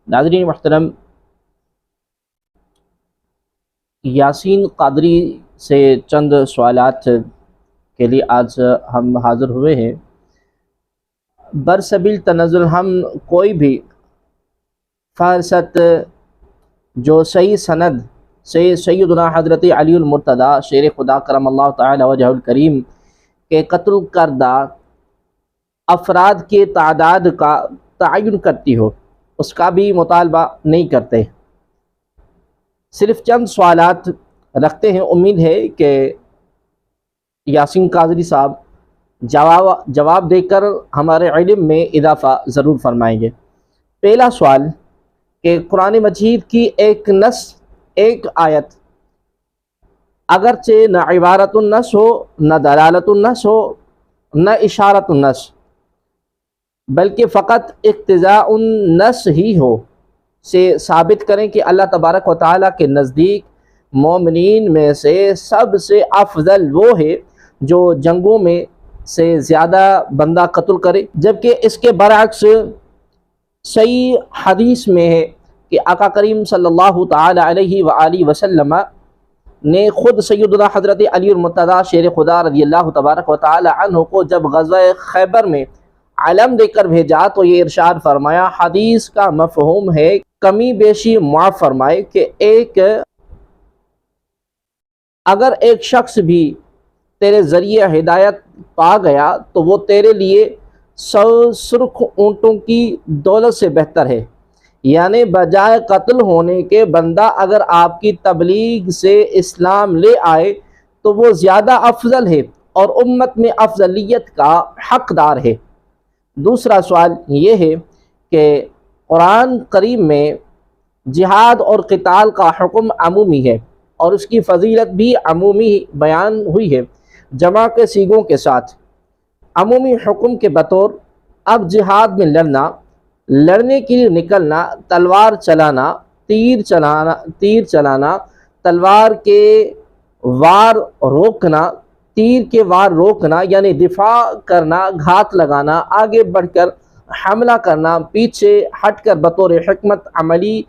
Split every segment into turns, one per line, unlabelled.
ناظرین محترم، یاسین قادری سے چند سوالات کے لیے آج ہم حاضر ہوئے ہیں۔ برسبیل تنزل ہم کوئی بھی فہرست جو صحیح سند سے سیدنا حضرت علی المرتضیٰ شیر خدا کرم اللہ تعالی وجہ الکریم کے قتل کردہ افراد کی تعداد کا تعین کرتی ہو، اس کا بھی مطالبہ نہیں کرتے، صرف چند سوالات رکھتے ہیں۔ امید ہے کہ یاسین قادری صاحب جواب دے کر ہمارے علم میں اضافہ ضرور فرمائیں گے۔ پہلا سوال کہ قرآن مجید کی ایک آیت اگرچہ نہ عبارت النص ہو، نہ دلالت النص ہو، نہ اشارت النص، بلکہ فقط اقتضاء النص ہی ہو، سے ثابت کریں کہ اللہ تبارک و تعالیٰ کے نزدیک مومنین میں سے سب سے افضل وہ ہے جو جنگوں میں سے زیادہ بندہ قتل کرے، جبکہ اس کے برعکس صحیح حدیث میں ہے کہ آقا کریم صلی اللہ تعالی علیہ وآلہ وسلم نے خود سیدنا حضرت علی المرتضیٰ شیر خدا رضی اللہ تبارک و تعالی عنہ کو جب غزوہ خیبر میں علم دے کر بھیجا تو یہ ارشاد فرمایا، حدیث کا مفہوم ہے کمی بیشی معاف فرمائے، کہ اگر ایک شخص بھی تیرے ذریعے ہدایت پا گیا تو وہ تیرے لیے 100 سرخ اونٹوں کی دولت سے بہتر ہے، یعنی بجائے قتل ہونے کے بندہ اگر آپ کی تبلیغ سے اسلام لے آئے تو وہ زیادہ افضل ہے اور امت میں افضلیت کا حقدار ہے۔ دوسرا سوال یہ ہے کہ قرآن کریم میں جہاد اور قتال کا حکم عمومی ہے اور اس کی فضیلت بھی عمومی بیان ہوئی ہے، جمع کے سیغوں کے ساتھ۔ عمومی حکم کے بطور اب جہاد میں لڑنے کے لیے نکلنا، تلوار چلانا، تیر چلانا، تلوار کے وار روکنا، تیر کے وار روکنا یعنی دفاع کرنا، گھات لگانا، آگے بڑھ کر حملہ کرنا، پیچھے ہٹ کر بطور حکمت عملی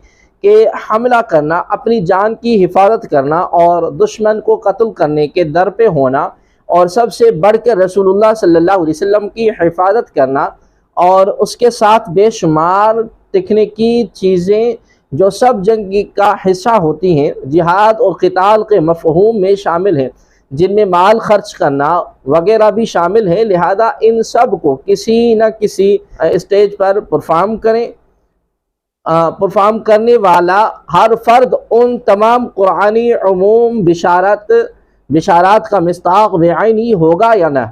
کے حملہ کرنا، اپنی جان کی حفاظت کرنا اور دشمن کو قتل کرنے کے در پہ ہونا، اور سب سے بڑھ کر رسول اللہ صلی اللہ علیہ وسلم کی حفاظت کرنا، اور اس کے ساتھ بے شمار تکنیکی چیزیں جو سب جنگ کا حصہ ہوتی ہیں، جہاد اور قتال کے مفہوم میں شامل ہیں، جن میں مال خرچ کرنا وغیرہ بھی شامل ہے۔ لہذا ان سب کو کسی نہ کسی اسٹیج پر پرفارم کرنے والا ہر فرد ان تمام قرآنی عموم بشارات کا مصداق بعین ہی ہوگا یا نہ،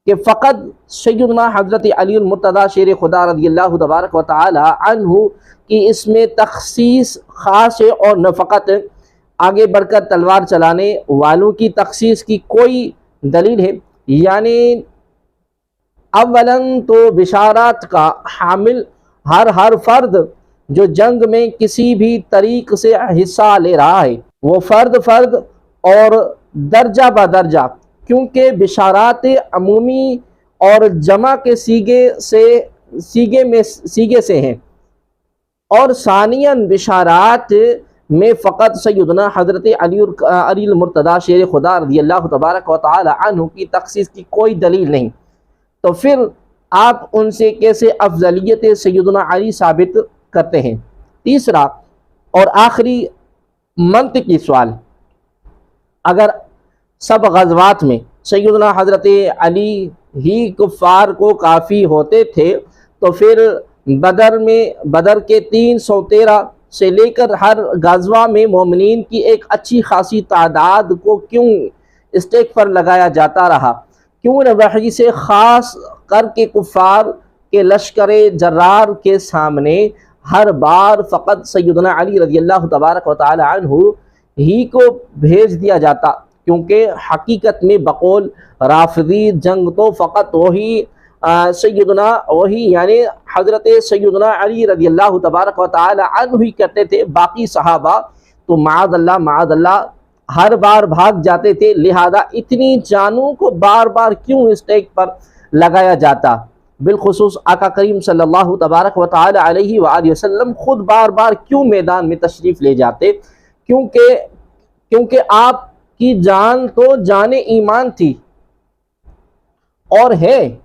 کہ فقط سیدنا حضرت علی المرتضیٰ شیر خدا رضی اللہ تبارک و تعالی عنہ کی اس میں تخصیص خاص ہے، اور نہ فقط آگے بڑھ کر تلوار چلانے والوں کی تخصیص کی کوئی دلیل ہے۔ یعنی اولاً تو بشارات کا حامل ہر فرد جو جنگ میں کسی بھی طریق سے حصہ لے رہا ہے، وہ فرد اور درجہ بدرجہ، کیونکہ بشارات عمومی اور جمع کے سیغے سے ہیں، اور ثانیاً بشارات میں فقط سیدنا حضرت علی المرتضیٰ شیر خدا رضی اللہ تبارک و تعالی عنہ کی تخصیص کی کوئی دلیل نہیں، تو پھر آپ ان سے کیسے افضلیت سیدنا علی ثابت کرتے ہیں؟ تیسرا اور آخری منطقی سوال، اگر سب غزوات میں سیدنا حضرت علی ہی کفار کو کافی ہوتے تھے تو پھر بدر کے 313 سے لے کر ہر غزوہ میں مومنین کی ایک اچھی خاصی تعداد کو کیوں اسٹیک پر لگایا جاتا رہا؟ کیوں نہ وحی سے خاص کر کے کفار کے لشکر جرار کے سامنے ہر بار فقط سیدنا علی رضی اللہ تبارک و تعالی عنہ ہی کو بھیج دیا جاتا؟ کیونکہ حقیقت میں بقول رافضی جنگ تو فقط وہی یعنی حضرت سیدنا علی رضی اللہ تبارک و تعالی عنہ ہی کرتے تھے، باقی صحابہ تو معاذ اللہ ہر بار بھاگ جاتے تھے۔ لہذا اتنی جانوں کو بار بار کیوں اسٹیک پر لگایا جاتا؟ بالخصوص آقا کریم صلی اللہ تبارک و تعالی علیہ وآلہ وسلم خود بار بار کیوں میدان میں تشریف لے جاتے؟ کیونکہ آپ کی جان تو جان ایمان تھی اور ہے،